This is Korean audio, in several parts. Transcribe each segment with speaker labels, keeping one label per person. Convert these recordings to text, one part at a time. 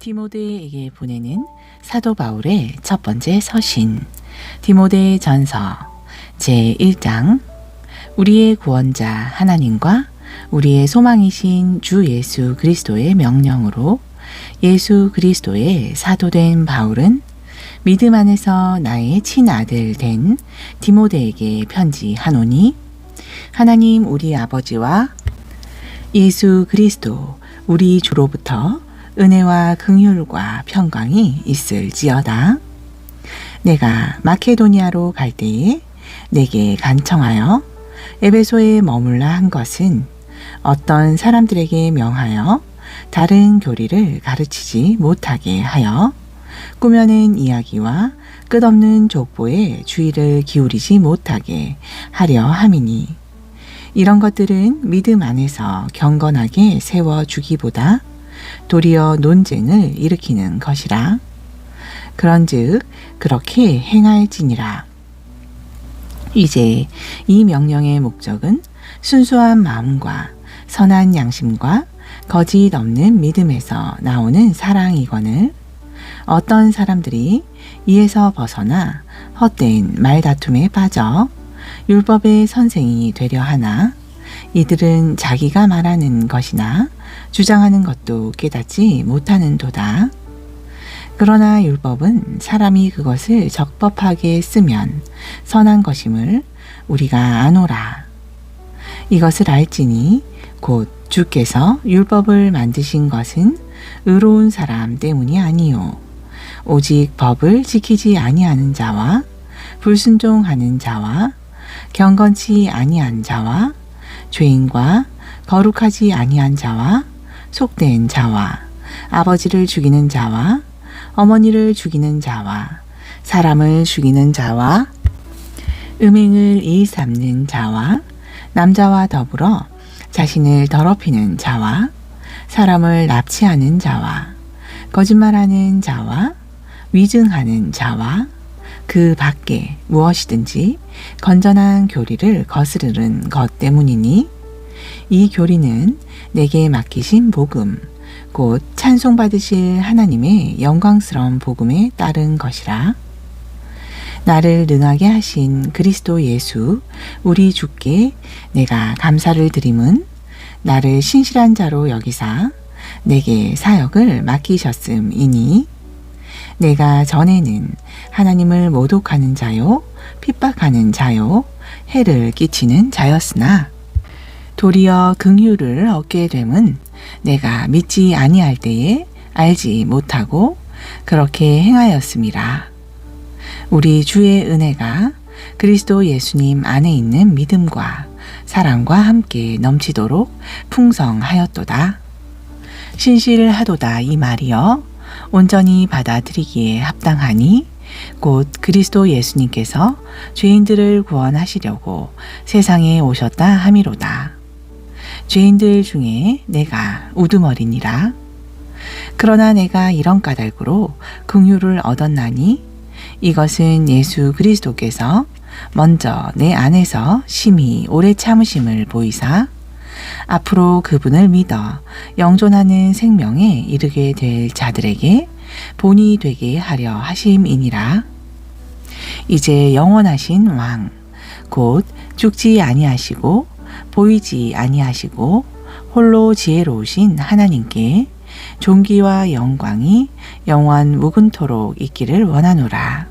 Speaker 1: 디모데에게 보내는 사도 바울의 첫 번째 서신 디모데 전서 제1장. 우리의 구원자 하나님과 우리의 소망이신 주 예수 그리스도의 명령으로 예수 그리스도의 사도된 바울은 믿음 안에서 나의 친아들 된 디모데에게 편지하노니, 하나님 우리 아버지와 예수 그리스도 우리 주로부터 은혜와 긍휼과 평강이 있을지어다. 내가 마케도니아로 갈 때에 내게 간청하여 에베소에 머물라 한 것은 어떤 사람들에게 명하여 다른 교리를 가르치지 못하게 하여 꾸며낸 이야기와 끝없는 족보에 주의를 기울이지 못하게 하려 함이니, 이런 것들은 믿음 안에서 경건하게 세워주기보다 도리어 논쟁을 일으키는 것이라. 그런즉 그렇게 행할지니라. 이제 이 명령의 목적은 순수한 마음과 선한 양심과 거짓 없는 믿음에서 나오는 사랑이거늘, 어떤 사람들이 이에서 벗어나 헛된 말다툼에 빠져 율법의 선생이 되려 하나, 이들은 자기가 말하는 것이나 주장하는 것도 깨닫지 못하는 도다. 그러나 율법은 사람이 그것을 적법하게 쓰면 선한 것임을 우리가 아노라. 이것을 알지니 곧 주께서 율법을 만드신 것은 의로운 사람 때문이 아니요 오직 법을 지키지 아니하는 자와 불순종하는 자와 경건치 아니한 자와 죄인과 거룩하지 아니한 자와 속된 자와 아버지를 죽이는 자와 어머니를 죽이는 자와 사람을 죽이는 자와 음행을 일삼는 자와 남자와 더불어 자신을 더럽히는 자와 사람을 납치하는 자와 거짓말하는 자와 위증하는 자와 그 밖에 무엇이든지 건전한 교리를 거스르는 것 때문이니, 이 교리는 내게 맡기신 복음 곧 찬송받으실 하나님의 영광스러운 복음에 따른 것이라. 나를 능하게 하신 그리스도 예수 우리 주께 내가 감사를 드림은, 나를 신실한 자로 여기사 내게 사역을 맡기셨음이니, 내가 전에는 하나님을 모독하는 자요 핍박하는 자요 해를 끼치는 자였으나 도리어 긍휼을 얻게 됨은 내가 믿지 아니할 때에 알지 못하고 그렇게 행하였음이라. 우리 주의 은혜가 그리스도 예수님 안에 있는 믿음과 사랑과 함께 넘치도록 풍성하였도다. 신실하도다 이 말이여 온전히 받아들이기에 합당하니, 곧 그리스도 예수님께서 죄인들을 구원하시려고 세상에 오셨다 함이로다. 죄인들 중에 내가 우두머리니라. 그러나 내가 이런 까닭으로 긍휼을 얻었나니, 이것은 예수 그리스도께서 먼저 내 안에서 심히 오래 참으심을 보이사 앞으로 그분을 믿어 영존하는 생명에 이르게 될 자들에게 본이 되게 하려 하심이니라. 이제 영원하신 왕 곧 죽지 아니하시고 보이지 아니하시고 홀로 지혜로우신 하나님께 존귀와 영광이 영원 무근토록 있기를 원하노라.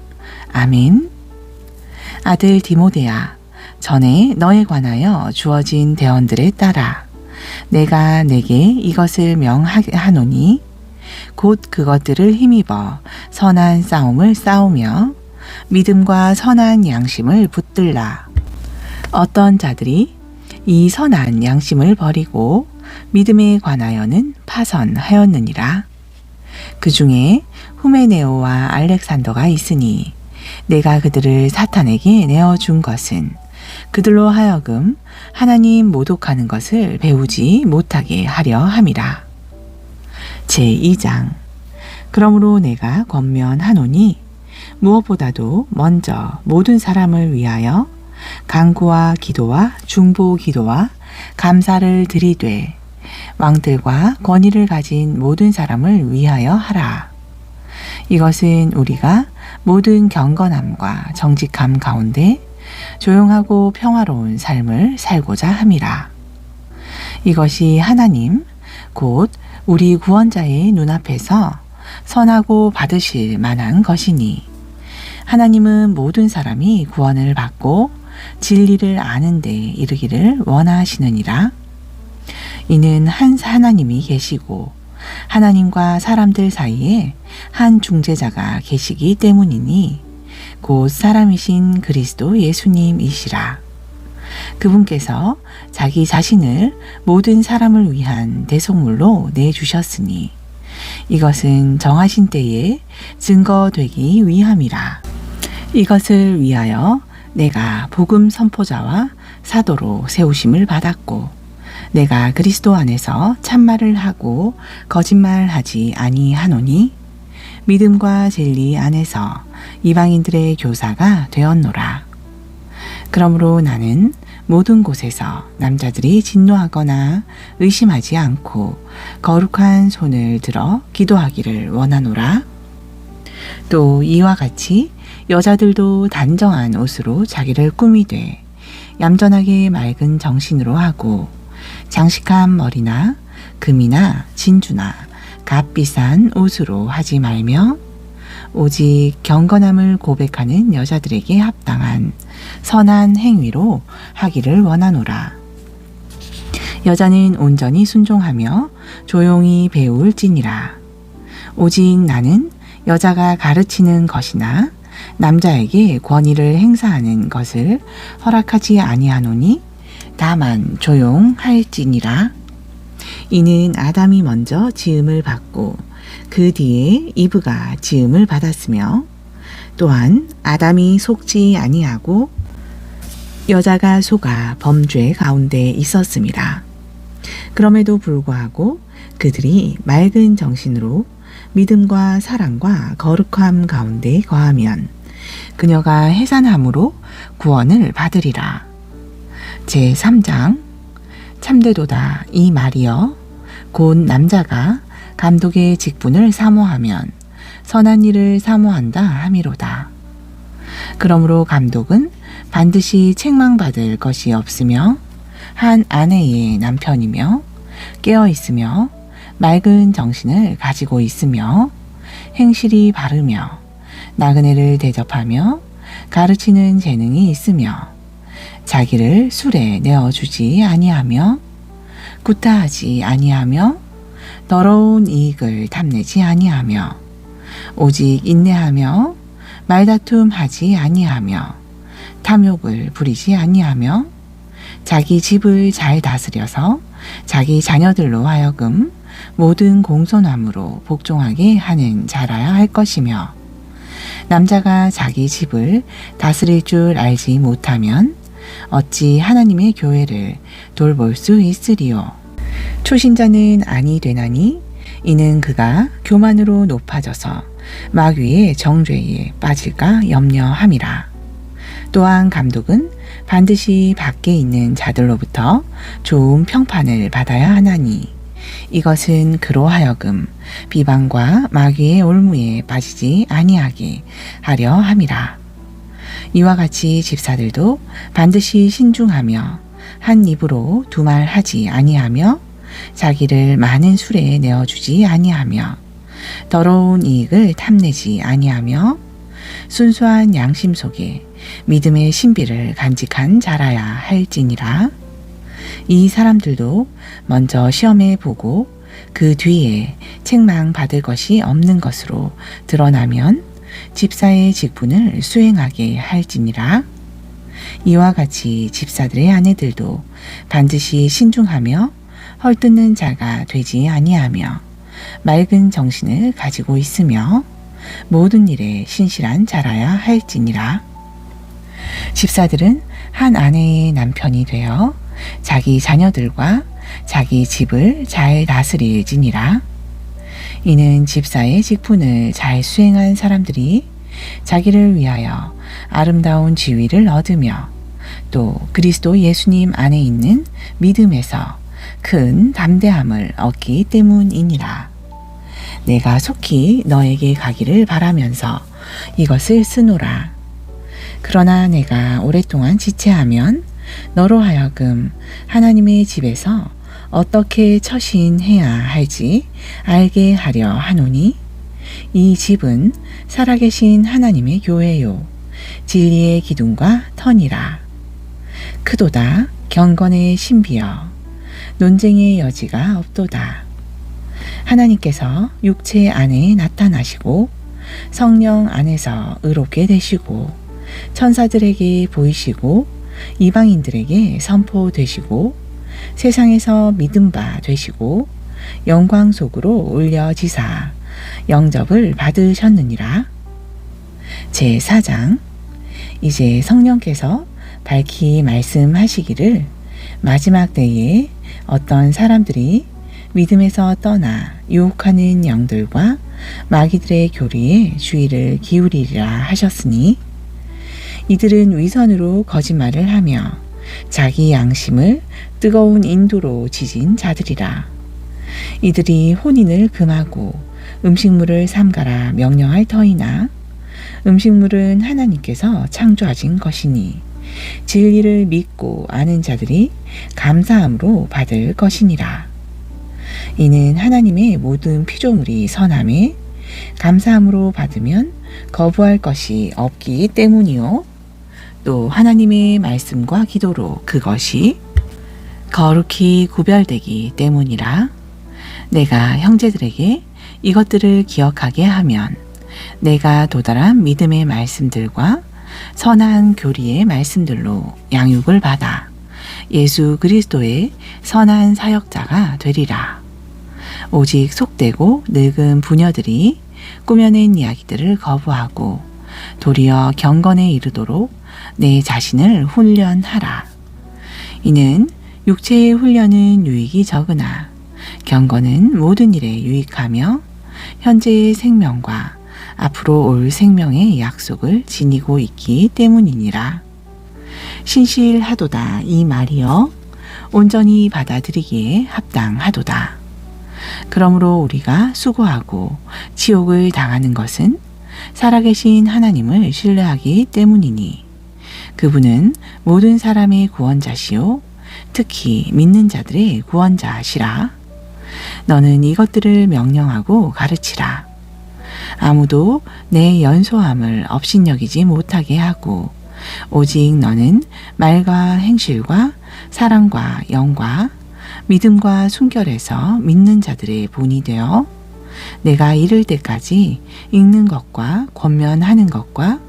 Speaker 1: 아멘. 아들 디모데야, 전에 너에 관하여 주어진 대언들에 따라 내가 내게 이것을 명하노니, 곧 그것들을 힘입어 선한 싸움을 싸우며 믿음과 선한 양심을 붙들라. 어떤 자들이 이 선한 양심을 버리고 믿음에 관하여는 파선하였느니라. 그 중에 후메네오와 알렉산더가 있으니, 내가 그들을 사탄에게 내어준 것은 그들로 하여금 하나님 모독하는 것을 배우지 못하게 하려 함이라. 제2장. 그러므로 내가 권면하노니, 무엇보다도 먼저 모든 사람을 위하여 간구와 기도와 중보 기도와 감사를 드리되 왕들과 권위를 가진 모든 사람을 위하여 하라. 이것은 우리가 모든 경건함과 정직함 가운데 조용하고 평화로운 삶을 살고자 함이라. 이것이 하나님 곧 우리 구원자의 눈앞에서 선하고 받으실 만한 것이니 하나님은 모든 사람이 구원을 받고 진리를 아는 데 이르기를 원하시느니라. 이는 한 하나님이 계시고 하나님과 사람들 사이에 한 중재자가 계시기 때문이니 곧 사람이신 그리스도 예수님이시라. 그분께서 자기 자신을 모든 사람을 위한 대속물로 내주셨으니 이것은 정하신 때에 증거되기 위함이라. 이것을 위하여 내가 복음 선포자와 사도로 세우심을 받았고 내가 그리스도 안에서 참말을 하고 거짓말하지 아니하노니 믿음과 진리 안에서 이방인들의 교사가 되었노라. 그러므로 나는 모든 곳에서 남자들이 진노하거나 의심하지 않고 거룩한 손을 들어 기도하기를 원하노라. 또 이와 같이 여자들도 단정한 옷으로 자기를 꾸미되 얌전하게 맑은 정신으로 하고 장식한 머리나 금이나 진주나 값비싼 옷으로 하지 말며 오직 경건함을 고백하는 여자들에게 합당한 선한 행위로 하기를 원하노라. 여자는 온전히 순종하며 조용히 배울지니라. 오직 나는 여자가 가르치는 것이나 남자에게 권위를 행사하는 것을 허락하지 아니하노니 다만 조용할지니라. 이는 아담이 먼저 지음을 받고 그 뒤에 이브가 지음을 받았으며 또한 아담이 속지 아니하고 여자가 속아 범죄 가운데 있었음이라. 그럼에도 불구하고 그들이 맑은 정신으로 믿음과 사랑과 거룩함 가운데 거하면 그녀가 해산함으로 구원을 받으리라. 제3장 참되도다 이 말이여 곧 남자가 감독의 직분을 사모하면 선한 일을 사모한다 함이로다. 그러므로 감독은 반드시 책망받을 것이 없으며 한 아내의 남편이며 깨어 있으며 맑은 정신을 가지고 있으며 행실이 바르며 나그네를 대접하며 가르치는 재능이 있으며 자기를 술에 내어주지 아니하며 구타하지 아니하며 더러운 이익을 탐내지 아니하며 오직 인내하며 말다툼하지 아니하며 탐욕을 부리지 아니하며 자기 집을 잘 다스려서 자기 자녀들로 하여금 모든 공손함으로 복종하게 하는 자라야 할 것이며 남자가 자기 집을 다스릴 줄 알지 못하면 어찌 하나님의 교회를 돌볼 수 있으리요. 초신자는 아니 되나니 이는 그가 교만으로 높아져서 마귀의 정죄에 빠질까 염려함이라. 또한 감독은 반드시 밖에 있는 자들로부터 좋은 평판을 받아야 하나니 이것은 그로 하여금 비방과 마귀의 올무에 빠지지 아니하게 하려 함이라. 이와 같이 집사들도 반드시 신중하며 한 입으로 두 말 하지 아니하며 자기를 많은 술에 내어주지 아니하며 더러운 이익을 탐내지 아니하며 순수한 양심 속에 믿음의 신비를 간직한 자라야 할지니라. 이 사람들도 먼저 시험해 보고 그 뒤에 책망 받을 것이 없는 것으로 드러나면 집사의 직분을 수행하게 할지니라. 이와 같이 집사들의 아내들도 반드시 신중하며 헐뜯는 자가 되지 아니하며 맑은 정신을 가지고 있으며 모든 일에 신실한 자라야 할지니라. 집사들은 한 아내의 남편이 되어 자기 자녀들과 자기 집을 잘 다스릴지니라. 이는 집사의 직분을 잘 수행한 사람들이 자기를 위하여 아름다운 지위를 얻으며 또 그리스도 예수님 안에 있는 믿음에서 큰 담대함을 얻기 때문이니라. 내가 속히 너에게 가기를 바라면서 이것을 쓰노라. 그러나 내가 오랫동안 지체하면 너로 하여금 하나님의 집에서 어떻게 처신해야 할지 알게 하려 하노니, 이 집은 살아계신 하나님의 교회요 진리의 기둥과 터니라. 크도다 경건의 신비여 논쟁의 여지가 없도다. 하나님께서 육체 안에 나타나시고 성령 안에서 의롭게 되시고 천사들에게 보이시고 이방인들에게 선포되시고 세상에서 믿음 바 되시고 영광 속으로 올려지사 영접을 받으셨느니라. 제4장. 이제 성령께서 밝히 말씀하시기를 마지막 때에 어떤 사람들이 믿음에서 떠나 유혹하는 영들과 마귀들의 교리에 주의를 기울이리라 하셨으니, 이들은 위선으로 거짓말을 하며 자기 양심을 뜨거운 인도로 지진 자들이라. 이들이 혼인을 금하고 음식물을 삼가라 명령할 터이나, 음식물은 하나님께서 창조하신 것이니 진리를 믿고 아는 자들이 감사함으로 받을 것이니라. 이는 하나님의 모든 피조물이 선함에 감사함으로 받으면 거부할 것이 없기 때문이요, 또 하나님의 말씀과 기도로 그것이 거룩히 구별되기 때문이라. 내가 형제들에게 이것들을 기억하게 하면 내가 도달한 믿음의 말씀들과 선한 교리의 말씀들로 양육을 받아 예수 그리스도의 선한 사역자가 되리라. 오직 속되고 늙은 부녀들이 꾸며낸 이야기들을 거부하고 도리어 경건에 이르도록 내 자신을 훈련하라. 이는 육체의 훈련은 유익이 적으나 경건은 모든 일에 유익하며 현재의 생명과 앞으로 올 생명의 약속을 지니고 있기 때문이니라. 신실하도다 이 말이여 온전히 받아들이기에 합당하도다. 그러므로 우리가 수고하고 지옥을 당하는 것은 살아계신 하나님을 신뢰하기 때문이니, 그분은 모든 사람의 구원자시요 특히 믿는 자들의 구원자시라. 너는 이것들을 명령하고 가르치라. 아무도 내 연소함을 업신여기지 못하게 하고 오직 너는 말과 행실과 사랑과 영과 믿음과 순결에서 믿는 자들의 본이 되어 내가 이를 때까지 읽는 것과 권면하는 것과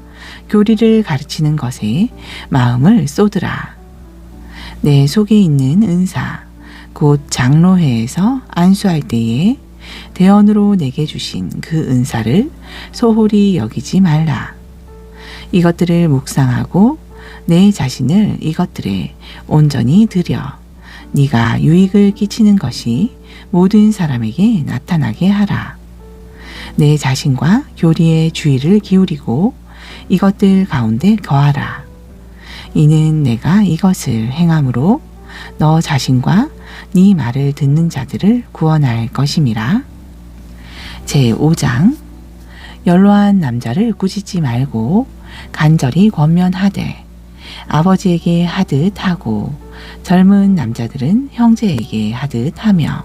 Speaker 1: 교리를 가르치는 것에 마음을 쏟으라. 내 속에 있는 은사 곧 장로회에서 안수할 때에 대언으로 내게 주신 그 은사를 소홀히 여기지 말라. 이것들을 묵상하고 내 자신을 이것들에 온전히 들여 네가 유익을 끼치는 것이 모든 사람에게 나타나게 하라. 내 자신과 교리에 주의를 기울이고 이것들 가운데 거하라. 이는 내가 이것을 행함으로 너 자신과 네 말을 듣는 자들을 구원할 것임이라. 제5장. 연로한 남자를 꾸짖지 말고 간절히 권면하되 아버지에게 하듯 하고 젊은 남자들은 형제에게 하듯 하며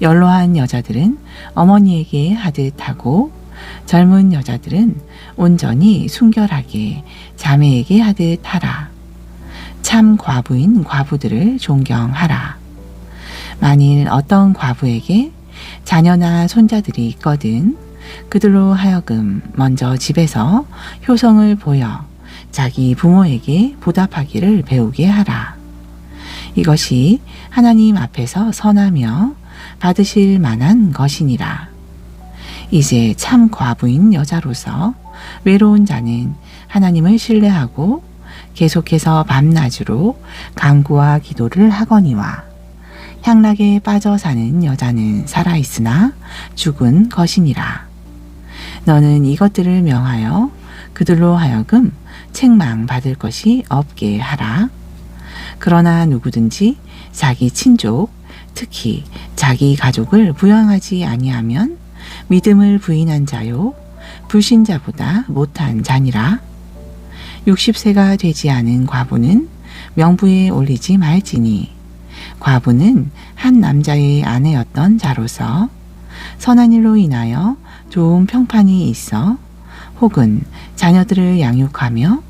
Speaker 1: 연로한 여자들은 어머니에게 하듯 하고 젊은 여자들은 온전히 순결하게 자매에게 하듯 하라. 참 과부인 과부들을 존경하라. 만일 어떤 과부에게 자녀나 손자들이 있거든 그들로 하여금 먼저 집에서 효성을 보여 자기 부모에게 보답하기를 배우게 하라. 이것이 하나님 앞에서 선하며 받으실 만한 것이니라. 이제 참 과부인 여자로서 외로운 자는 하나님을 신뢰하고 계속해서 밤낮으로 간구와 기도를 하거니와 향락에 빠져 사는 여자는 살아있으나 죽은 것이니라. 너는 이것들을 명하여 그들로 하여금 책망받을 것이 없게 하라. 그러나 누구든지 자기 친족 특히 자기 가족을 부양하지 아니하면 믿음을 부인한 자요 불신자보다 못한 자니라. 60세가 되지 않은 과부는 명부에 올리지 말지니 과부는 한 남자의 아내였던 자로서 선한 일로 인하여 좋은 평판이 있어 혹은 자녀들을 양육하며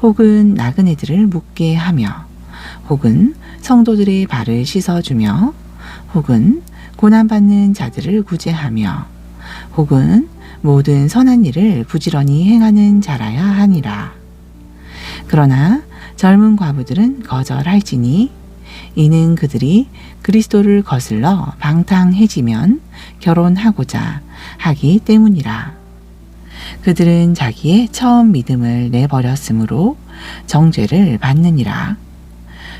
Speaker 1: 혹은 나그네들을 묵게 하며 혹은 성도들의 발을 씻어주며 혹은 고난받는 자들을 구제하며 혹은 모든 선한 일을 부지런히 행하는 자라야 하니라. 그러나 젊은 과부들은 거절할지니 이는 그들이 그리스도를 거슬러 방탕해지면 결혼하고자 하기 때문이라. 그들은 자기의 처음 믿음을 내버렸으므로 정죄를 받느니라.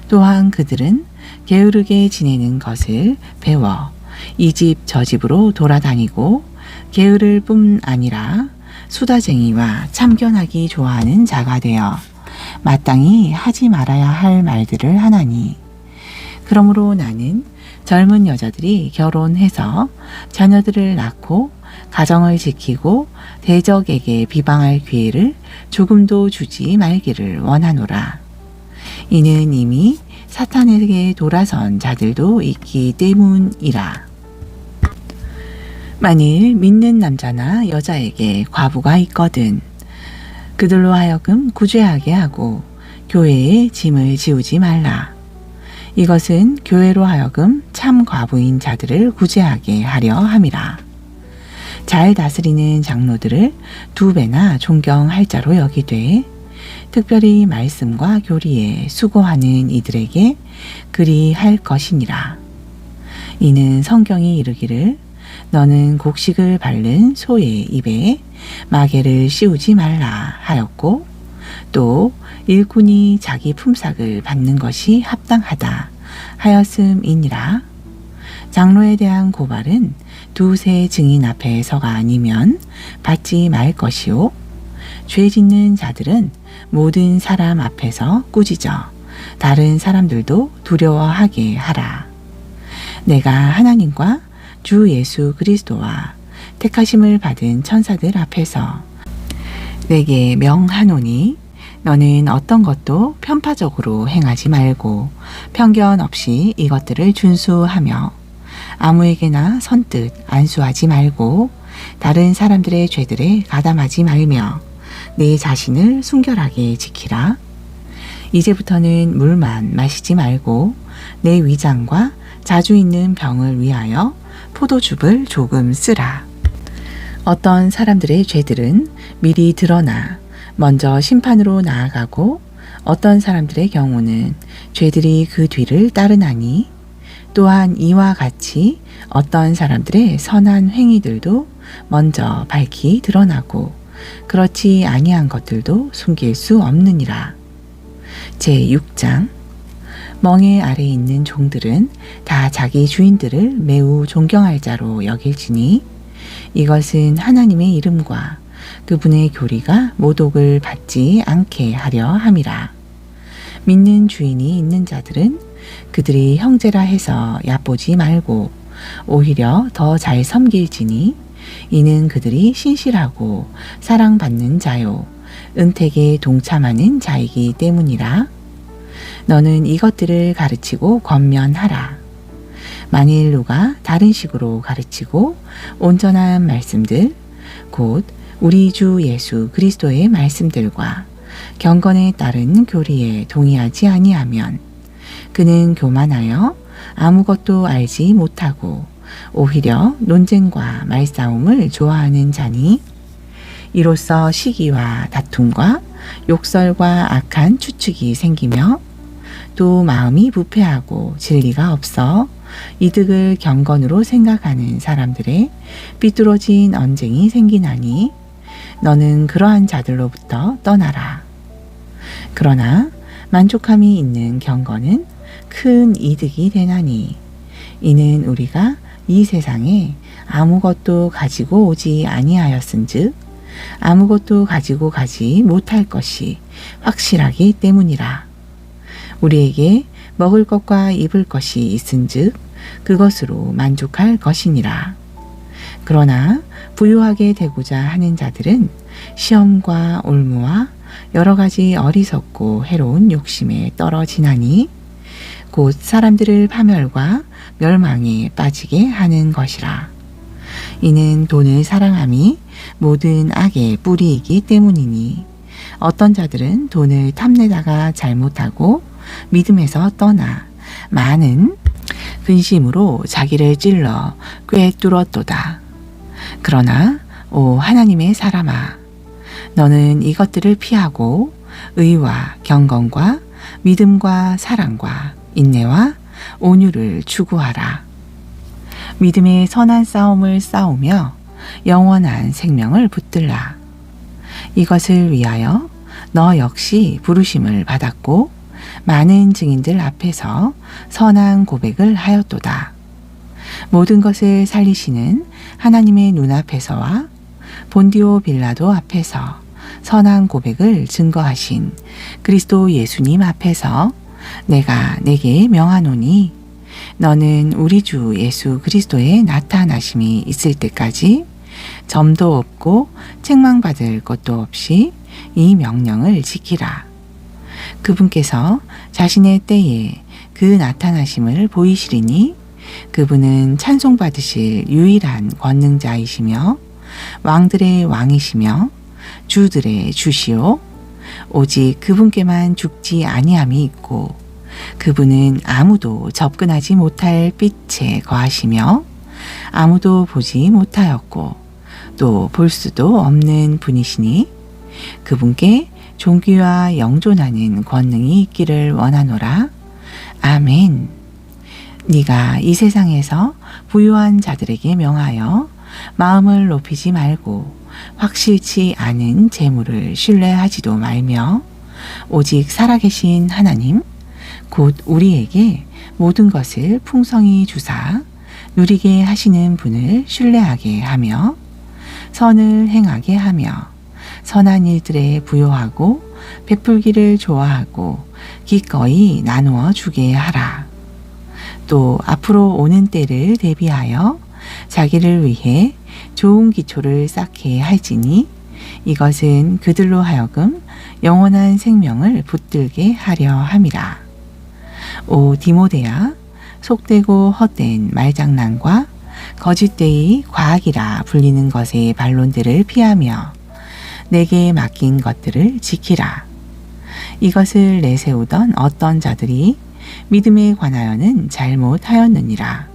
Speaker 1: 또한 그들은 게으르게 지내는 것을 배워 이 집 저 집으로 돌아다니고 게으를 뿐 아니라 수다쟁이와 참견하기 좋아하는 자가 되어 마땅히 하지 말아야 할 말들을 하나니 그러므로 나는 젊은 여자들이 결혼해서 자녀들을 낳고 가정을 지키고 대적에게 비방할 기회를 조금도 주지 말기를 원하노라. 이는 이미 사탄에게 돌아선 자들도 있기 때문이라. 만일 믿는 남자나 여자에게 과부가 있거든 그들로 하여금 구제하게 하고 교회에 짐을 지우지 말라. 이것은 교회로 하여금 참 과부인 자들을 구제하게 하려 함이라. 잘 다스리는 장로들을 2배나 존경할 자로 여기되 특별히 말씀과 교리에 수고하는 이들에게 그리할 것이니라. 이는 성경이 이르기를 너는 곡식을 밟는 소의 입에 마개를 씌우지 말라 하였고 또 일꾼이 자기 품삯을 받는 것이 합당하다 하였음이니라. 장로에 대한 고발은 2세 증인 앞에서가 아니면 받지 말 것이요 죄 짓는 자들은 모든 사람 앞에서 꾸짖어 다른 사람들도 두려워하게 하라. 내가 하나님과 주 예수 그리스도와 택하심을 받은 천사들 앞에서 내게 명하노니 너는 어떤 것도 편파적으로 행하지 말고 편견 없이 이것들을 준수하며 아무에게나 선뜻 안수하지 말고 다른 사람들의 죄들에 가담하지 말며 내 자신을 순결하게 지키라. 이제부터는 물만 마시지 말고 내 위장과 자주 있는 병을 위하여 포도즙을 조금 쓰라. 어떤 사람들의 죄들은 미리 드러나 먼저 심판으로 나아가고 어떤 사람들의 경우는 죄들이 그 뒤를 따르나니 또한 이와 같이 어떤 사람들의 선한 행위들도 먼저 밝히 드러나고 그렇지 아니한 것들도 숨길 수 없느니라. 제6장 멍에 아래 있는 종들은 다 자기 주인들을 매우 존경할 자로 여길지니 이것은 하나님의 이름과 그분의 교리가 모독을 받지 않게 하려 함이라. 믿는 주인이 있는 자들은 그들이 형제라 해서 얕보지 말고 오히려 더 잘 섬길지니 이는 그들이 신실하고 사랑받는 자요 은택에 동참하는 자이기 때문이라. 너는 이것들을 가르치고 권면하라. 만일 누가 다른 식으로 가르치고 온전한 말씀들 곧 우리 주 예수 그리스도의 말씀들과 경건에 따른 교리에 동의하지 아니하면 그는 교만하여 아무것도 알지 못하고 오히려 논쟁과 말싸움을 좋아하는 자니 이로써 시기와 다툼과 욕설과 악한 추측이 생기며 또 마음이 부패하고 진리가 없어 이득을 경건으로 생각하는 사람들의 삐뚤어진 언쟁이 생기나니 너는 그러한 자들로부터 떠나라. 그러나 만족함이 있는 경건은 큰 이득이 되나니 이는 우리가 이 세상에 아무것도 가지고 오지 아니하였은즉 아무것도 가지고 가지 못할 것이 확실하기 때문이라. 우리에게 먹을 것과 입을 것이 있은즉 그것으로 만족할 것이니라. 그러나 부유하게 되고자 하는 자들은 시험과 올무와 여러 가지 어리석고 해로운 욕심에 떨어지나니 곧 사람들을 파멸과 멸망에 빠지게 하는 것이라. 이는 돈을 사랑함이 모든 악의 뿌리이기 때문이니 어떤 자들은 돈을 탐내다가 잘못하고 믿음에서 떠나 많은 근심으로 자기를 찔러 꿰뚫었도다. 그러나 오 하나님의 사람아, 너는 이것들을 피하고 의와 경건과 믿음과 사랑과 인내와 온유를 추구하라. 믿음의 선한 싸움을 싸우며 영원한 생명을 붙들라. 이것을 위하여 너 역시 부르심을 받았고 많은 증인들 앞에서 선한 고백을 하였도다. 모든 것을 살리시는 하나님의 눈앞에서와 본디오 빌라도 앞에서 선한 고백을 증거하신 그리스도 예수님 앞에서 내가 내게 명하노니 너는 우리 주 예수 그리스도의 나타나심이 있을 때까지 점도 없고 책망받을 것도 없이 이 명령을 지키라. 그분께서 자신의 때에 그 나타나심을 보이시리니 그분은 찬송받으실 유일한 권능자이시며 왕들의 왕이시며 주들의 주시오. 오직 그분께만 죽지 아니함이 있고 그분은 아무도 접근하지 못할 빛에 거하시며 아무도 보지 못하였고 또 볼 수도 없는 분이시니 그분께 존귀와 영존하는 권능이 있기를 원하노라. 아멘. 네가 이 세상에서 부유한 자들에게 명하여 마음을 높이지 말고 확실치 않은 재물을 신뢰하지도 말며 오직 살아계신 하나님 곧 우리에게 모든 것을 풍성히 주사 누리게 하시는 분을 신뢰하게 하며 선을 행하게 하며 선한 일들에 부요하고 베풀기를 좋아하고 기꺼이 나누어 주게 하라. 또 앞으로 오는 때를 대비하여 자기를 위해 좋은 기초를 쌓게 할지니 이것은 그들로 하여금 영원한 생명을 붙들게 하려 함이라. 오 디모데야, 속되고 헛된 말장난과 거짓되이 과학이라 불리는 것의 반론들을 피하며 내게 맡긴 것들을 지키라. 이것을 내세우던 어떤 자들이 믿음에 관하여는 잘못하였느니라.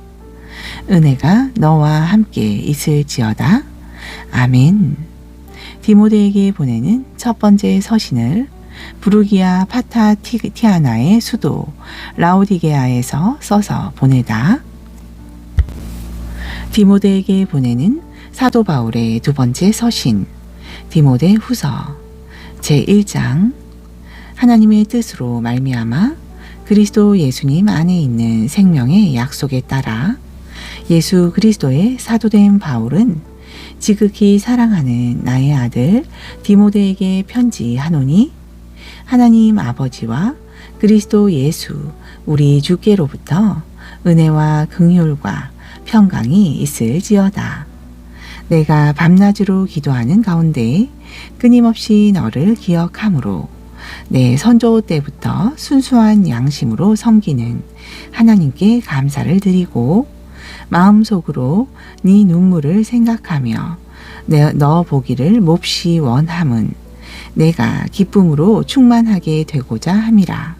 Speaker 1: 은혜가 너와 함께 있을지어다. 아멘. 디모데에게 보내는 첫 번째 서신을 부르기아 파타티아나의 수도 라오디게아에서 써서 보내다. 디모데에게 보내는 사도 바울의 두 번째 서신 디모데 후서 제1장. 하나님의 뜻으로 말미암아 그리스도 예수님 안에 있는 생명의 약속에 따라 예수 그리스도의 사도된 바울은 지극히 사랑하는 나의 아들 디모데에게 편지하노니 하나님 아버지와 그리스도 예수 우리 주께로부터 은혜와 긍휼과 평강이 있을지어다. 내가 밤낮으로 기도하는 가운데 끊임없이 너를 기억함으로 내 선조 때부터 순수한 양심으로 섬기는 하나님께 감사를 드리고 마음속으로 네 눈물을 생각하며 너 보기를 몹시 원함은 내가 기쁨으로 충만하게 되고자 함이라.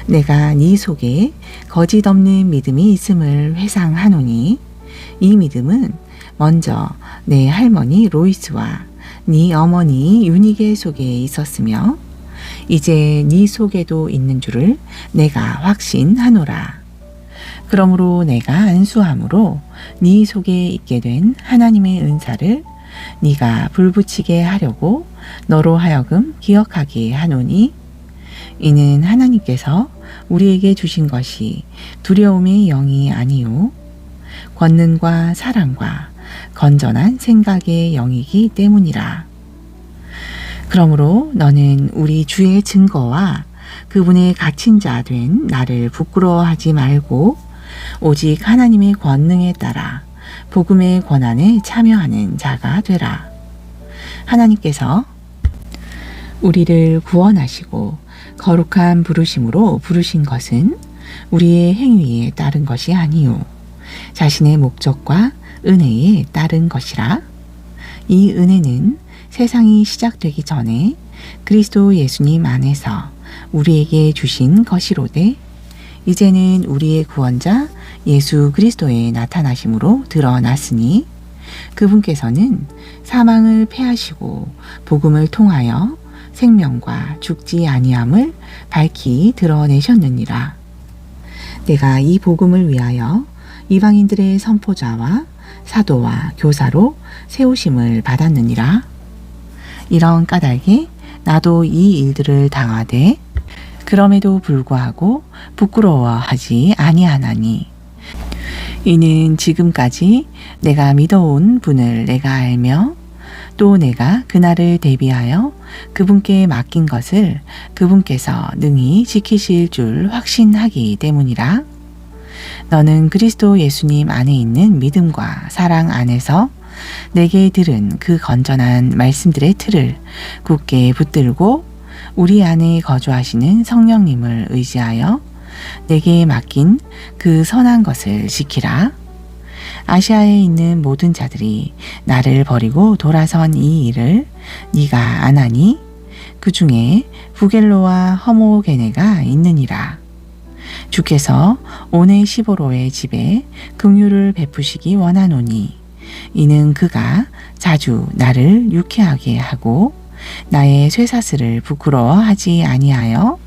Speaker 1: 내가 네 속에 거짓 없는 믿음이 있음을 회상하노니 이 믿음은 먼저 내 할머니 로이스와 네 어머니 유니게 속에 있었으며 이제 네 속에도 있는 줄을 내가 확신하노라. 그러므로 내가 안수함으로 네 속에 있게 된 하나님의 은사를 네가 불붙이게 하려고 너로 하여금 기억하게 하노니 이는 하나님께서 우리에게 주신 것이 두려움의 영이 아니요 권능과 사랑과 건전한 생각의 영이기 때문이라. 그러므로 너는 우리 주의 증거와 그분의 갇힌 자 된 나를 부끄러워하지 말고 오직 하나님의 권능에 따라 복음의 권한에 참여하는 자가 되라. 하나님께서 우리를 구원하시고 거룩한 부르심으로 부르신 것은 우리의 행위에 따른 것이 아니요 자신의 목적과 은혜에 따른 것이라. 이 은혜는 세상이 시작되기 전에 그리스도 예수님 안에서 우리에게 주신 것이로되 이제는 우리의 구원자 예수 그리스도의 나타나심으로 드러났으니 그분께서는 사망을 패하시고 복음을 통하여 생명과 죽지 아니함을 밝히 드러내셨느니라. 내가 이 복음을 위하여 이방인들의 선포자와 사도와 교사로 세우심을 받았느니라. 이런 까닭에 나도 이 일들을 당하되 그럼에도 불구하고 부끄러워하지 아니하나니 이는 지금까지 내가 믿어온 분을 내가 알며 또 내가 그날을 대비하여 그분께 맡긴 것을 그분께서 능히 지키실 줄 확신하기 때문이라. 너는 그리스도 예수님 안에 있는 믿음과 사랑 안에서 내게 들은 그 건전한 말씀들의 틀을 굳게 붙들고 우리 안에 거주하시는 성령님을 의지하여 내게 맡긴 그 선한 것을 지키라. 아시아에 있는 모든 자들이 나를 버리고 돌아선 이 일을 네가 아나니 그 중에 부겔로와 허모게네가 있느니라. 주께서 오네시보로의 집에 긍휼을 베푸시기 원하노니 이는 그가 자주 나를 유쾌하게 하고 나의 쇠사슬을 부끄러워하지 아니하여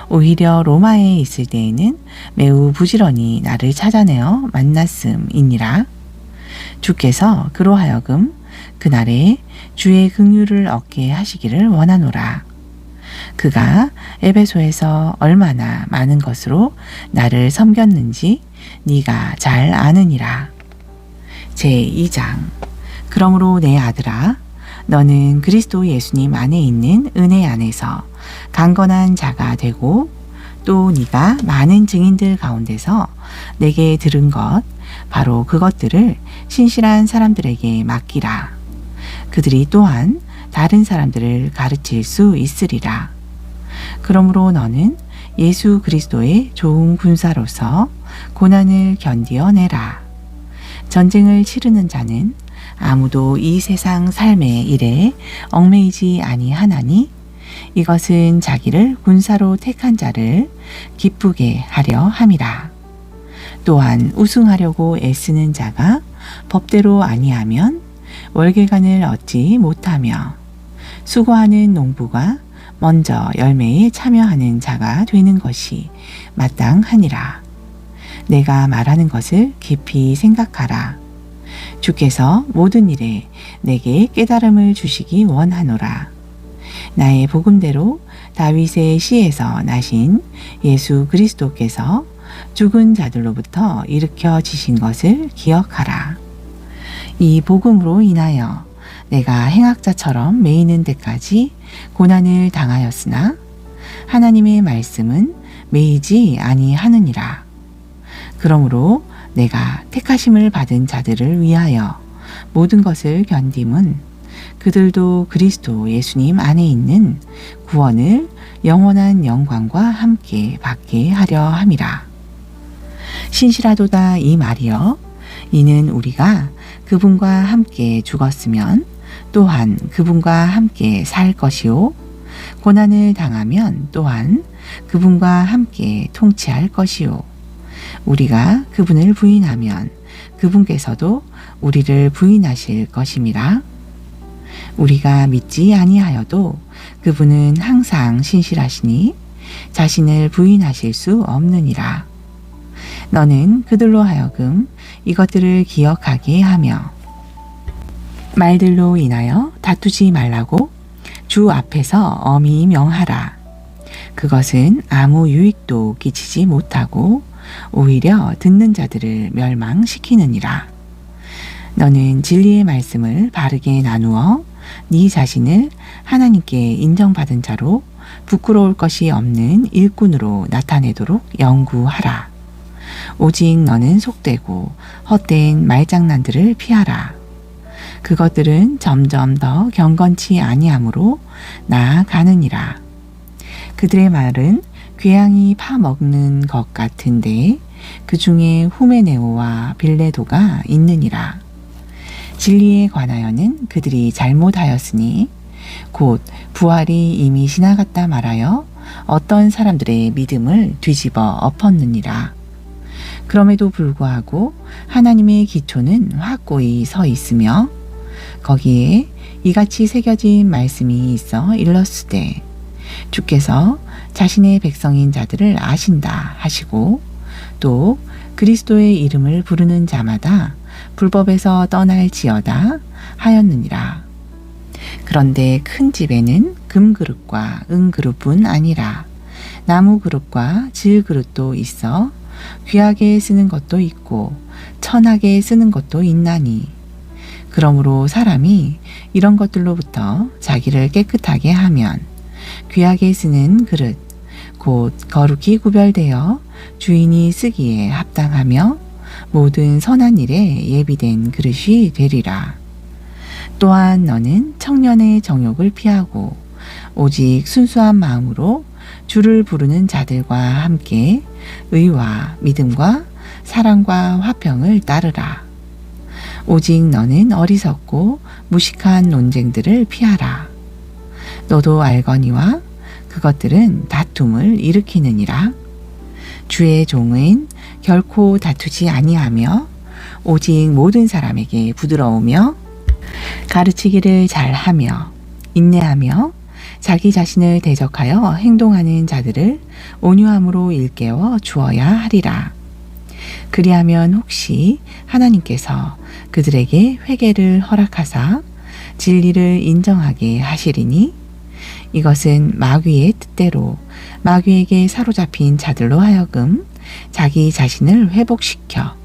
Speaker 1: 오히려 로마에 있을 때에는 매우 부지런히 나를 찾아내어 만났음이니라. 주께서 그로 하여금 그날에 주의 긍휼을 얻게 하시기를 원하노라. 그가 에베소에서 얼마나 많은 것으로 나를 섬겼는지 네가 잘 아느니라. 제2장. 그러므로 내 아들아 너는 그리스도 예수님 안에 있는 은혜 안에서 강건한 자가 되고 또 네가 많은 증인들 가운데서 내게 들은 것 바로 그것들을 신실한 사람들에게 맡기라. 그들이 또한 다른 사람들을 가르칠 수 있으리라. 그러므로 너는 예수 그리스도의 좋은 군사로서 고난을 견디어내라. 전쟁을 치르는 자는 아무도 이 세상 삶의 일에 얽매이지 아니하나니 이것은 자기를 군사로 택한 자를 기쁘게 하려 함이라. 또한 우승하려고 애쓰는 자가 법대로 아니하면 월계관을 얻지 못하며 수고하는 농부가 먼저 열매에 참여하는 자가 되는 것이 마땅하니라. 내가 말하는 것을 깊이 생각하라. 주께서 모든 일에 내게 깨달음을 주시기 원하노라. 나의 복음대로 다윗의 시에서 나신 예수 그리스도께서 죽은 자들로부터 일으켜지신 것을 기억하라. 이 복음으로 인하여 내가 행악자처럼 매이는 데까지 고난을 당하였으나 하나님의 말씀은 매이지 아니하느니라. 그러므로 내가 택하심을 받은 자들을 위하여 모든 것을 견딤은 그들도 그리스도 예수님 안에 있는 구원을 영원한 영광과 함께 받게 하려 함이라. 신실하도다 이 말이여 이는 우리가 그분과 함께 죽었으면 또한 그분과 함께 살 것이요 고난을 당하면 또한 그분과 함께 통치할 것이요 우리가 그분을 부인하면 그분께서도 우리를 부인하실 것임이라. 우리가 믿지 아니하여도 그분은 항상 신실하시니 자신을 부인하실 수 없느니라. 너는 그들로 하여금 이것들을 기억하게 하며 말들로 인하여 다투지 말라고 주 앞에서 엄히 명하라. 그것은 아무 유익도 끼치지 못하고 오히려 듣는 자들을 멸망시키느니라. 너는 진리의 말씀을 바르게 나누어 네 자신을 하나님께 인정받은 자로 부끄러울 것이 없는 일꾼으로 나타내도록 연구하라. 오직 너는 속되고 헛된 말장난들을 피하라. 그것들은 점점 더 경건치 아니하므로 나아가느니라. 그들의 말은 괴양이 파먹는 것 같은데 그 중에 후메네오와 빌레도가 있느니라. 진리에 관하여는 그들이 잘못하였으니 곧 부활이 이미 지나갔다 말하여 어떤 사람들의 믿음을 뒤집어 엎었느니라. 그럼에도 불구하고 하나님의 기초는 확고히 서 있으며 거기에 이같이 새겨진 말씀이 있어 일렀으되 주께서 자신의 백성인 자들을 아신다 하시고 또 그리스도의 이름을 부르는 자마다 불법에서 떠날지어다 하였느니라. 그런데 큰 집에는 금그릇과 은그릇뿐 아니라 나무 그릇과 질 그릇도 있어 귀하게 쓰는 것도 있고 천하게 쓰는 것도 있나니 그러므로 사람이 이런 것들로부터 자기를 깨끗하게 하면 귀하게 쓰는 그릇 곧 거룩히 구별되어 주인이 쓰기에 합당하며 모든 선한 일에 예비된 그릇이 되리라. 또한 너는 청년의 정욕을 피하고 오직 순수한 마음으로 주를 부르는 자들과 함께 의와 믿음과 사랑과 화평을 따르라. 오직 너는 어리석고 무식한 논쟁들을 피하라. 너도 알거니와 그것들은 다툼을 일으키느니라. 주의 종은 결코 다투지 아니하며 오직 모든 사람에게 부드러우며 가르치기를 잘하며 인내하며 자기 자신을 대적하여 행동하는 자들을 온유함으로 일깨워 주어야 하리라. 그리하면 혹시 하나님께서 그들에게 회개를 허락하사 진리를 인정하게 하시리니 이것은 마귀의 뜻대로 마귀에게 사로잡힌 자들로 하여금 자기 자신을 회복시켜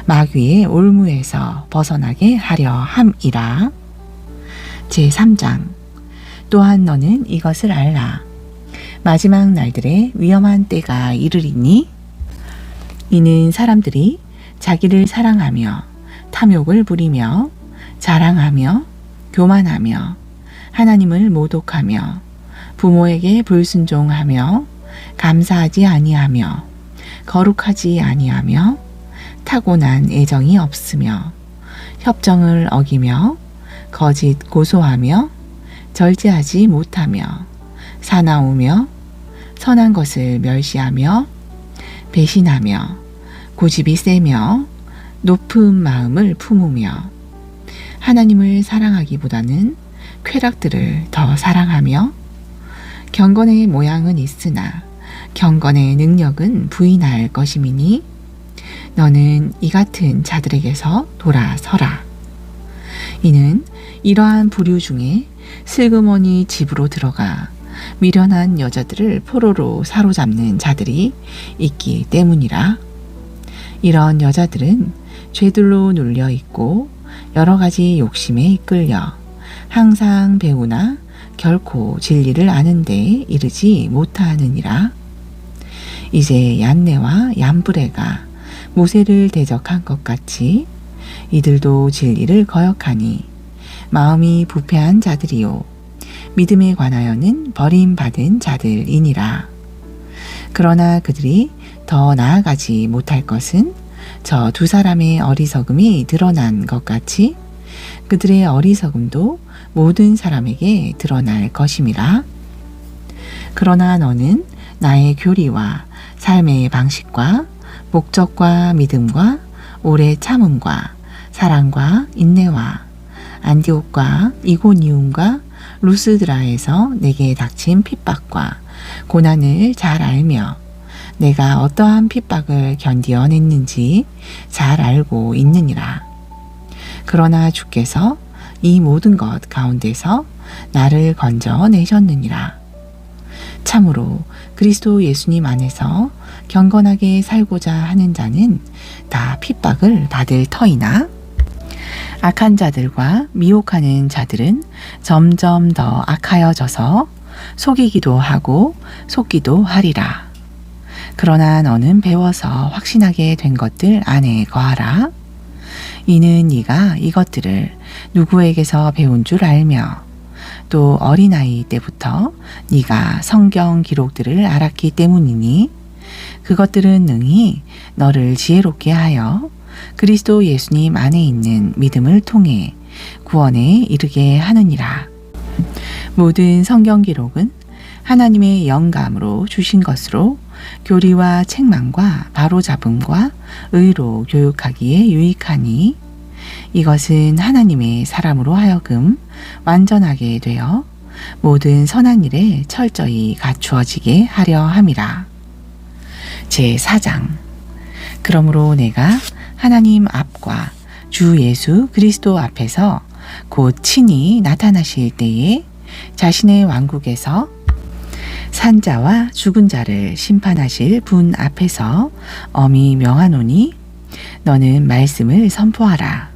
Speaker 1: 마귀의 올무에서 벗어나게 하려 함이라. 제3장. 또한 너는 이것을 알라. 마지막 날들에 위험한 때가 이르리니 이는 사람들이 자기를 사랑하며 탐욕을 부리며 자랑하며 교만하며 하나님을 모독하며 부모에게 불순종하며 감사하지 아니하며 거룩하지 아니하며 타고난 애정이 없으며 협정을 어기며 거짓 고소하며 절제하지 못하며 사나우며 선한 것을 멸시하며 배신하며 고집이 세며 높은 마음을 품으며 하나님을 사랑하기보다는 쾌락들을 더 사랑하며 경건의 모양은 있으나 경건의 능력은 부인할 것임이니 너는 이 같은 자들에게서 돌아서라. 이는 이러한 부류 중에 슬그머니 집으로 들어가 미련한 여자들을 포로로 사로잡는 자들이 있기 때문이라. 이런 여자들은 죄들로 눌려 있고 여러 가지 욕심에 이끌려 항상 배우나 결코 진리를 아는 데에 이르지 못하느니라. 이제 얀네와 얀브레가 모세를 대적한 것 같이 이들도 진리를 거역하니 마음이 부패한 자들이요 믿음에 관하여는 버림받은 자들이니라. 그러나 그들이 더 나아가지 못할 것은 저 두 사람의 어리석음이 드러난 것 같이 그들의 어리석음도 모든 사람에게 드러날 것임이라. 그러나 너는 나의 교리와 삶의 방식과 목적과 믿음과 오래 참음과 사랑과 인내와 안디옥과 이고니움과 루스드라에서 내게 닥친 핍박과 고난을 잘 알며 내가 어떠한 핍박을 견디어냈는지 잘 알고 있느니라. 그러나 주께서 이 모든 것 가운데서 나를 건져내셨느니라. 참으로 그리스도 예수님 안에서 경건하게 살고자 하는 자는 다 핍박을 받을 터이나 악한 자들과 미혹하는 자들은 점점 더 악하여져서 속이기도 하고 속기도 하리라. 그러나 너는 배워서 확신하게 된 것들 안에 거하라. 이는 네가 이것들을 누구에게서 배운 줄 알며 또 어린아이 때부터 네가 성경 기록들을 알았기 때문이니 그것들은 능히 너를 지혜롭게 하여 그리스도 예수님 안에 있는 믿음을 통해 구원에 이르게 하느니라. 모든 성경 기록은 하나님의 영감으로 주신 것으로 교리와 책망과 바로잡음과 의로 교육하기에 유익하니 이것은 하나님의 사람으로 하여금 완전하게 되어 모든 선한 일에 철저히 갖추어지게 하려 함이라. 제4장. 그러므로 내가 하나님 앞과 주 예수 그리스도 앞에서 곧 친히 나타나실 때에 자신의 왕국에서 산자와 죽은 자를 심판하실 분 앞에서 엄히 명하노니 너는 말씀을 선포하라.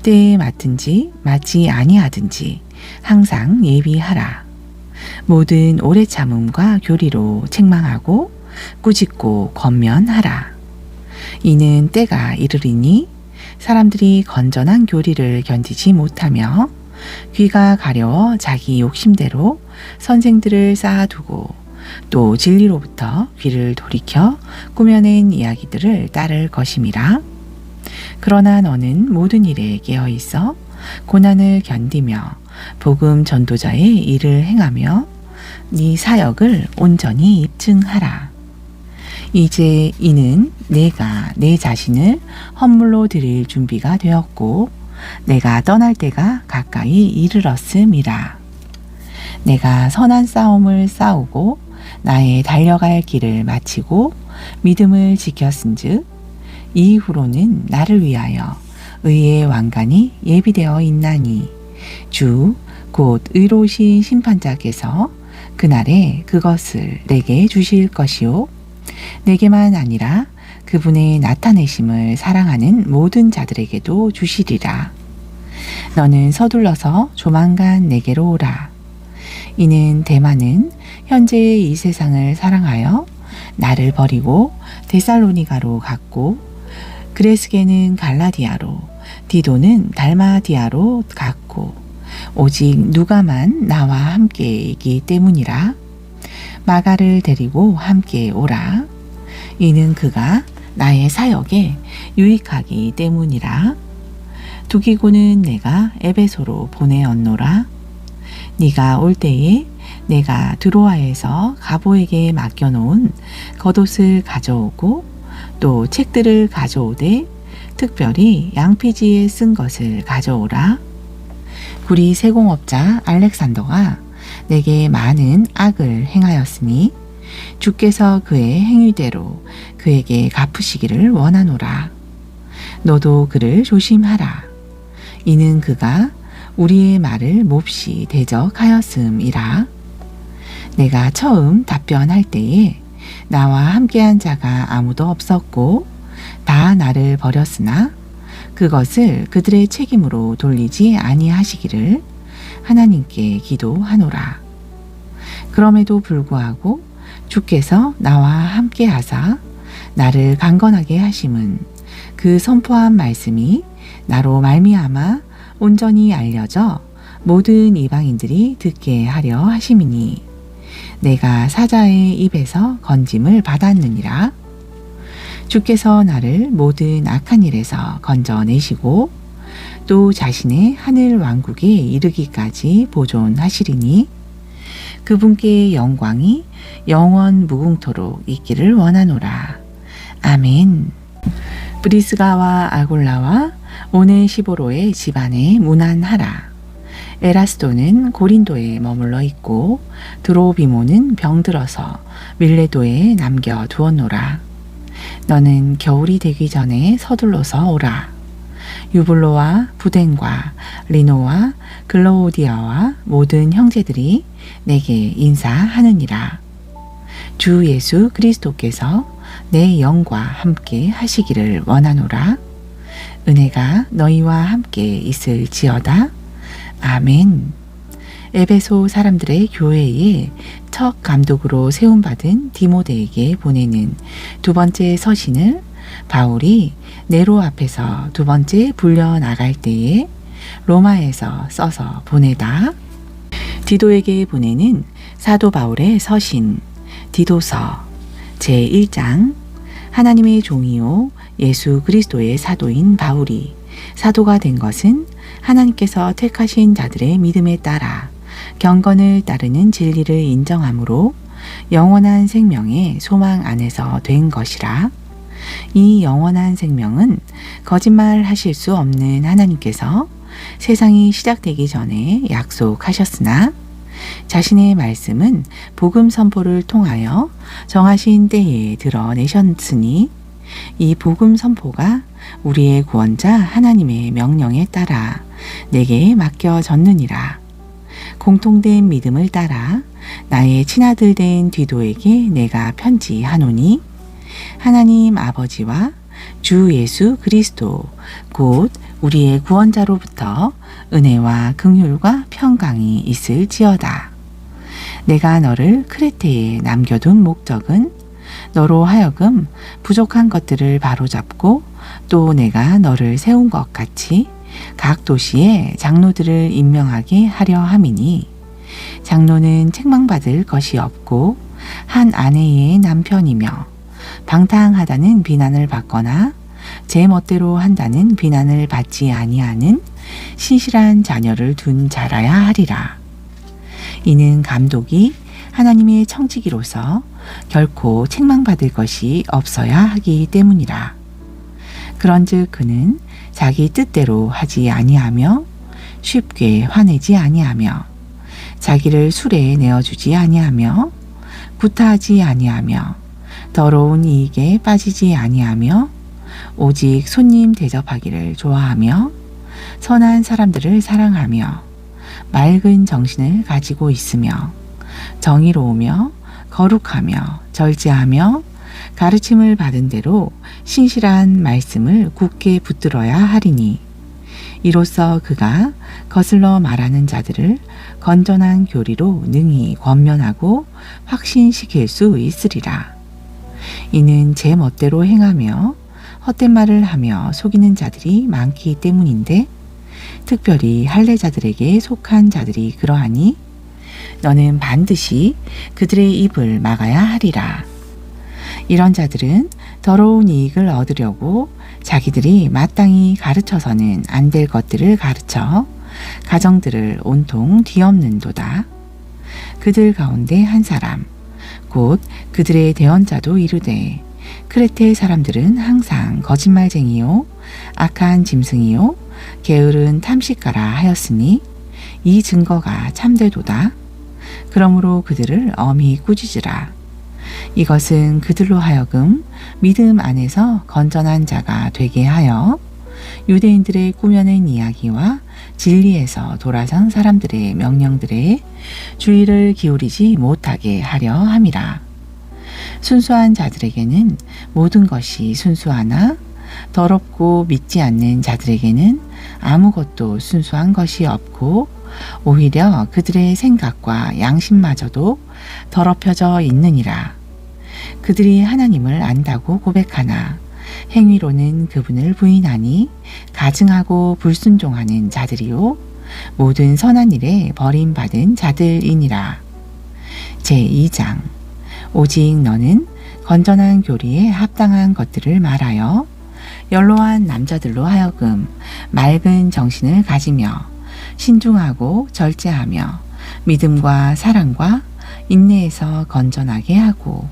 Speaker 1: 때에 맞든지 맞지 아니하든지 항상 예비하라. 모든 오래 참음과 교리로 책망하고 꾸짖고 권면하라. 이는 때가 이르리니 사람들이 건전한 교리를 견디지 못하며 귀가 가려워 자기 욕심대로 선생들을 쌓아두고 또 진리로부터 귀를 돌이켜 꾸며낸 이야기들을 따를 것임이라. 그러나 너는 모든 일에 깨어있어 고난을 견디며 복음 전도자의 일을 행하며 네 사역을 온전히 입증하라. 이제 이는 내가 내 자신을 헌물로 드릴 준비가 되었고 내가 떠날 때가 가까이 이르렀음이라. 내가 선한 싸움을 싸우고 나의 달려갈 길을 마치고 믿음을 지켰은즉 이후로는 나를 위하여 의의 왕관이 예비되어 있나니 주 곧 의로우신 심판자께서 그날에 그것을 내게 주실 것이요 내게만 아니라 그분의 나타내심을 사랑하는 모든 자들에게도 주시리라. 너는 서둘러서 조만간 내게로 오라. 이는 데마는 현재의 이 세상을 사랑하여 나를 버리고 데살로니가로 갔고 그레스게는 갈라디아로 디도는 달마디아로 갔고 오직 누가만 나와 함께이기 때문이라. 마가를 데리고 함께 오라. 이는 그가 나의 사역에 유익하기 때문이라. 두기고는 내가 에베소로 보내었노라. 네가 올 때에 내가 드로아에서 가보에게 맡겨놓은 겉옷을 가져오고 또 책들을 가져오되 특별히 양피지에 쓴 것을 가져오라. 구리 세공업자 알렉산더가 내게 많은 악을 행하였으니 주께서 그의 행위대로 그에게 갚으시기를 원하노라. 너도 그를 조심하라. 이는 그가 우리의 말을 몹시 대적하였음이라. 내가 처음 답변할 때에 나와 함께한 자가 아무도 없었고 다 나를 버렸으나 그것을 그들의 책임으로 돌리지 아니하시기를 하나님께 기도하노라. 그럼에도 불구하고 주께서 나와 함께 하사 나를 강건하게 하심은 그 선포한 말씀이 나로 말미암아 온전히 알려져 모든 이방인들이 듣게 하려 하심이니 내가 사자의 입에서 건짐을 받았느니라. 주께서 나를 모든 악한 일에서 건져내시고 또 자신의 하늘 왕국에 이르기까지 보존하시리니 그분께 영광이 영원 무궁토록 있기를 원하노라. 아멘. 브리스가와 아골라와 오네시보로의 집안에 문안하라. 에라스도는 고린도에 머물러 있고 드로비모는 병들어서 밀레도에 남겨 두었노라. 너는 겨울이 되기 전에 서둘러서 오라. 유블로와 부덴과 리노와 글로우디아와 모든 형제들이 내게 인사하느니라. 주 예수 그리스도께서 내 영과 함께 하시기를 원하노라. 은혜가 너희와 함께 있을지어다. 아멘. 에베소 사람들의 교회에 첫 감독으로 세움받은 디모데에게 보내는 두 번째 서신을 바울이 네로 앞에서 두 번째 불려 나갈 때에 로마에서 써서 보내다 디도에게 보내는 사도 바울의 서신 디도서 제1장 하나님의 종이요 예수 그리스도의 사도인 바울이 사도가 된 것은 하나님께서 택하신 자들의 믿음에 따라 경건을 따르는 진리를 인정함으로 영원한 생명의 소망 안에서 된 것이라. 이 영원한 생명은 거짓말 하실 수 없는 하나님께서 세상이 시작되기 전에 약속하셨으나 자신의 말씀은 복음 선포를 통하여 정하신 때에 드러내셨으니 이 복음 선포가 우리의 구원자 하나님의 명령에 따라 내게 맡겨졌느니라. 공통된 믿음을 따라 나의 친아들 된 디도에게 내가 편지하노니 하나님 아버지와 주 예수 그리스도 곧 우리의 구원자로부터 은혜와 긍휼과 평강이 있을지어다. 내가 너를 크레테에 남겨둔 목적은 너로 하여금 부족한 것들을 바로잡고 또 내가 너를 세운 것 같이 각 도시에 장로들을 임명하게 하려 함이니 장로는 책망받을 것이 없고 한 아내의 남편이며 방탕하다는 비난을 받거나 제 멋대로 한다는 비난을 받지 아니하는 신실한 자녀를 둔 자라야 하리라. 이는 감독이 하나님의 청지기로서 결코 책망받을 것이 없어야 하기 때문이라. 그런즉 그는 자기 뜻대로 하지 아니하며 쉽게 화내지 아니하며 자기를 술에 내어주지 아니하며 구타하지 아니하며 더러운 이익에 빠지지 아니하며 오직 손님 대접하기를 좋아하며 선한 사람들을 사랑하며 맑은 정신을 가지고 있으며 정의로우며 거룩하며 절제하며 가르침을 받은 대로 신실한 말씀을 굳게 붙들어야 하리니 이로써 그가 거슬러 말하는 자들을 건전한 교리로 능히 권면하고 확신시킬 수 있으리라. 이는 제 멋대로 행하며 헛된 말을 하며 속이는 자들이 많기 때문인데 특별히 할례자들에게 속한 자들이 그러하니 너는 반드시 그들의 입을 막아야 하리라. 이런 자들은 더러운 이익을 얻으려고 자기들이 마땅히 가르쳐서는 안 될 것들을 가르쳐 가정들을 온통 뒤엎는도다. 그들 가운데 한 사람 곧 그들의 대언자도 이르되 크레테 사람들은 항상 거짓말쟁이요 악한 짐승이요 게으른 탐식가라 하였으니 이 증거가 참되도다. 그러므로 그들을 엄히 꾸짖으라. 이것은 그들로 하여금 믿음 안에서 건전한 자가 되게 하여 유대인들의 꾸며낸 이야기와 진리에서 돌아선 사람들의 명령들에 주의를 기울이지 못하게 하려 함이라. 순수한 자들에게는 모든 것이 순수하나 더럽고 믿지 않는 자들에게는 아무것도 순수한 것이 없고 오히려 그들의 생각과 양심마저도 더럽혀져 있느니라. 그들이 하나님을 안다고 고백하나 행위로는 그분을 부인하니 가증하고 불순종하는 자들이요 모든 선한 일에 버림받은 자들이니라. 제2장 오직 너는 건전한 교리에 합당한 것들을 말하여 연로한 남자들로 하여금 맑은 정신을 가지며 신중하고 절제하며 믿음과 사랑과 인내에서 건전하게 하고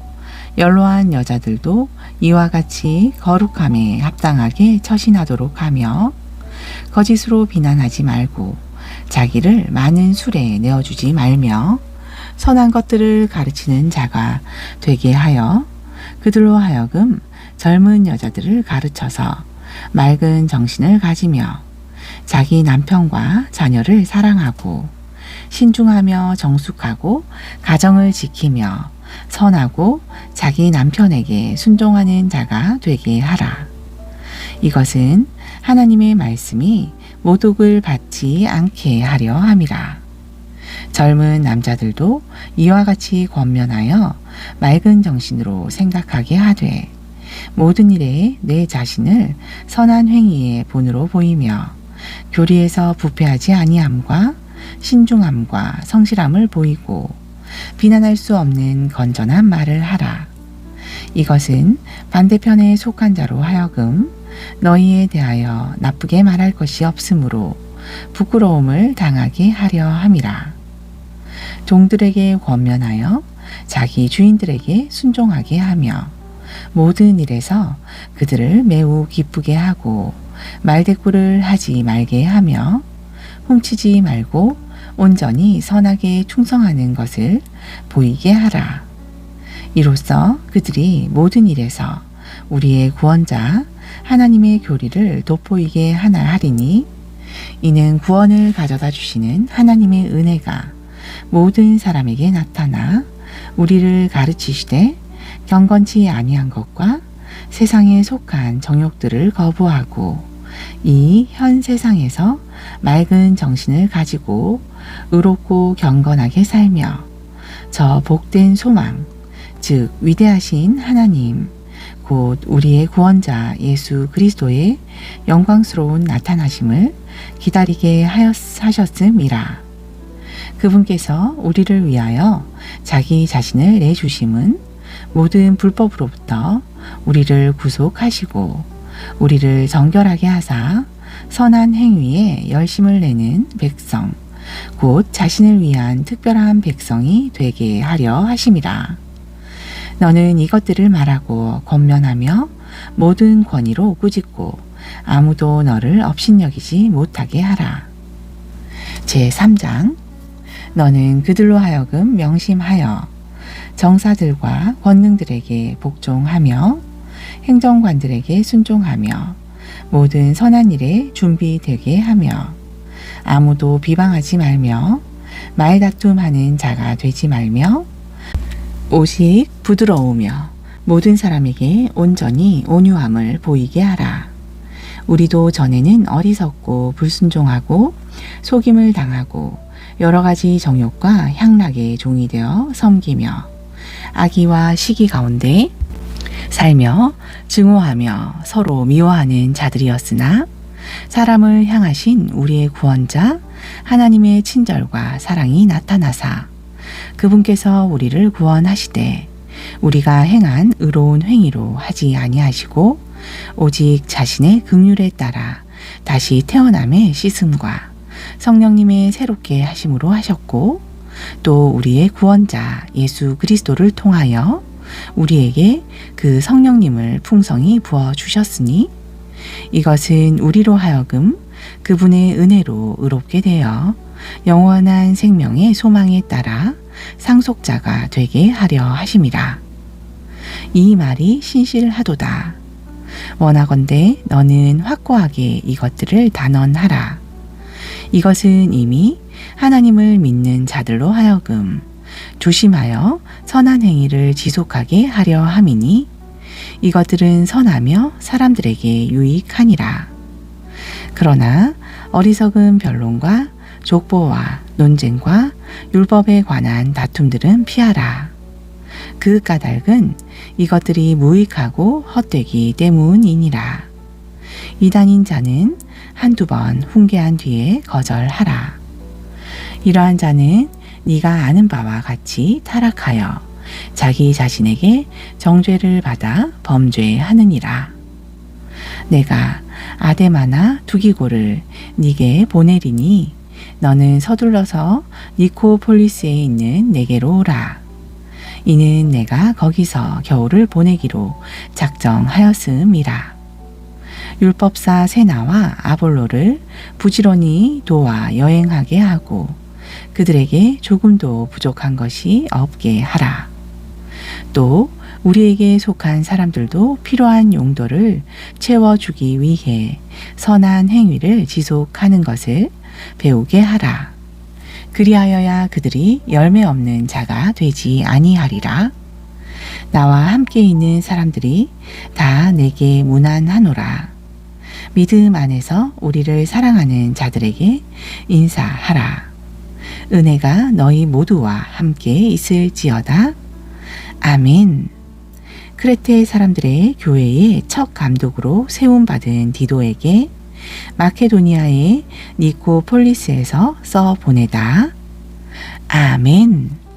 Speaker 1: 연로한 여자들도 이와 같이 거룩함에 합당하게 처신하도록 하며 거짓으로 비난하지 말고 자기를 많은 술에 내어주지 말며 선한 것들을 가르치는 자가 되게 하여 그들로 하여금 젊은 여자들을 가르쳐서 맑은 정신을 가지며 자기 남편과 자녀를 사랑하고 신중하며 정숙하고 가정을 지키며 선하고 자기 남편에게 순종하는 자가 되게 하라. 이것은 하나님의 말씀이 모독을 받지 않게 하려 함이라. 젊은 남자들도 이와 같이 권면하여 맑은 정신으로 생각하게 하되 모든 일에 내 자신을 선한 행위의 본으로 보이며 교리에서 부패하지 아니함과 신중함과 성실함을 보이고 비난할 수 없는 건전한 말을 하라. 이것은 반대편에 속한 자로 하여금 너희에 대하여 나쁘게 말할 것이 없으므로 부끄러움을 당하게 하려 함이라. 종들에게 권면하여 자기 주인들에게 순종하게 하며 모든 일에서 그들을 매우 기쁘게 하고 말대꾸를 하지 말게 하며 훔치지 말고 온전히 선하게 충성하는 것을 보이게 하라. 이로써 그들이 모든 일에서 우리의 구원자 하나님의 교리를 돋보이게 하리니 이는 구원을 가져다 주시는 하나님의 은혜가 모든 사람에게 나타나 우리를 가르치시되 경건치 아니한 것과 세상에 속한 정욕들을 거부하고 이 현 세상에서 맑은 정신을 가지고 의롭고 경건하게 살며 저 복된 소망 즉 위대하신 하나님 곧 우리의 구원자 예수 그리스도의 영광스러운 나타나심을 기다리게 하셨음이라. 그분께서 우리를 위하여 자기 자신을 내주심은 모든 불법으로부터 우리를 구속하시고 우리를 정결하게 하사 선한 행위에 열심을 내는 백성 곧 자신을 위한 특별한 백성이 되게 하려 하심이라. 너는 이것들을 말하고 권면하며 모든 권위로 꾸짖고 아무도 너를 업신여기지 못하게 하라. 제3장 너는 그들로 하여금 명심하여 정사들과 권능들에게 복종하며 행정관들에게 순종하며 모든 선한 일에 준비되게 하며 아무도 비방하지 말며 말다툼하는 자가 되지 말며 오직 부드러우며 모든 사람에게 온전히 온유함을 보이게 하라. 우리도 전에는 어리석고 불순종하고 속임을 당하고 여러 가지 정욕과 향락의 종이 되어 섬기며 악의와 시기 가운데 살며 증오하며 서로 미워하는 자들이었으나 사람을 향하신 우리의 구원자 하나님의 친절과 사랑이 나타나사 그분께서 우리를 구원하시되 우리가 행한 의로운 행위로 하지 아니하시고 오직 자신의 긍휼에 따라 다시 태어남의 씻음과 성령님의 새롭게 하심으로 하셨고 또 우리의 구원자 예수 그리스도를 통하여 우리에게 그 성령님을 풍성히 부어 주셨으니 이것은 우리로 하여금 그분의 은혜로 의롭게 되어 영원한 생명의 소망에 따라 상속자가 되게 하려 하심이라. 이 말이 신실하도다. 원하건대 너는 확고하게 이것들을 단언하라. 이것은 이미 하나님을 믿는 자들로 하여금 조심하여 선한 행위를 지속하게 하려 함이니 이것들은 선하며 사람들에게 유익하니라. 그러나 어리석은 변론과 족보와 논쟁과 율법에 관한 다툼들은 피하라. 그 까닭은 이것들이 무익하고 헛되기 때문이니라. 이단인 자는 한두 번 훈계한 뒤에 거절하라. 이러한 자는 네가 아는 바와 같이 타락하여 자기 자신에게 정죄를 받아 범죄하느니라. 내가 아데마나 두기고를 네게 보내리니 너는 서둘러서 니코폴리스에 있는 내게로 오라. 이는 내가 거기서 겨울을 보내기로 작정하였음이라. 율법사 세나와 아볼로를 부지런히 도와 여행하게 하고 그들에게 조금도 부족한 것이 없게 하라. 또 우리에게 속한 사람들도 필요한 용도를 채워주기 위해 선한 행위를 지속하는 것을 배우게 하라. 그리하여야 그들이 열매 없는 자가 되지 아니하리라. 나와 함께 있는 사람들이 다 내게 무난하노라. 믿음 안에서 우리를 사랑하는 자들에게 인사하라. 은혜가 너희 모두와 함께 있을지어다. 아멘. 크레테 사람들의 교회의 첫 감독으로 세움받은 디도에게 마케도니아의 니코폴리스에서 써 보내다. 아멘.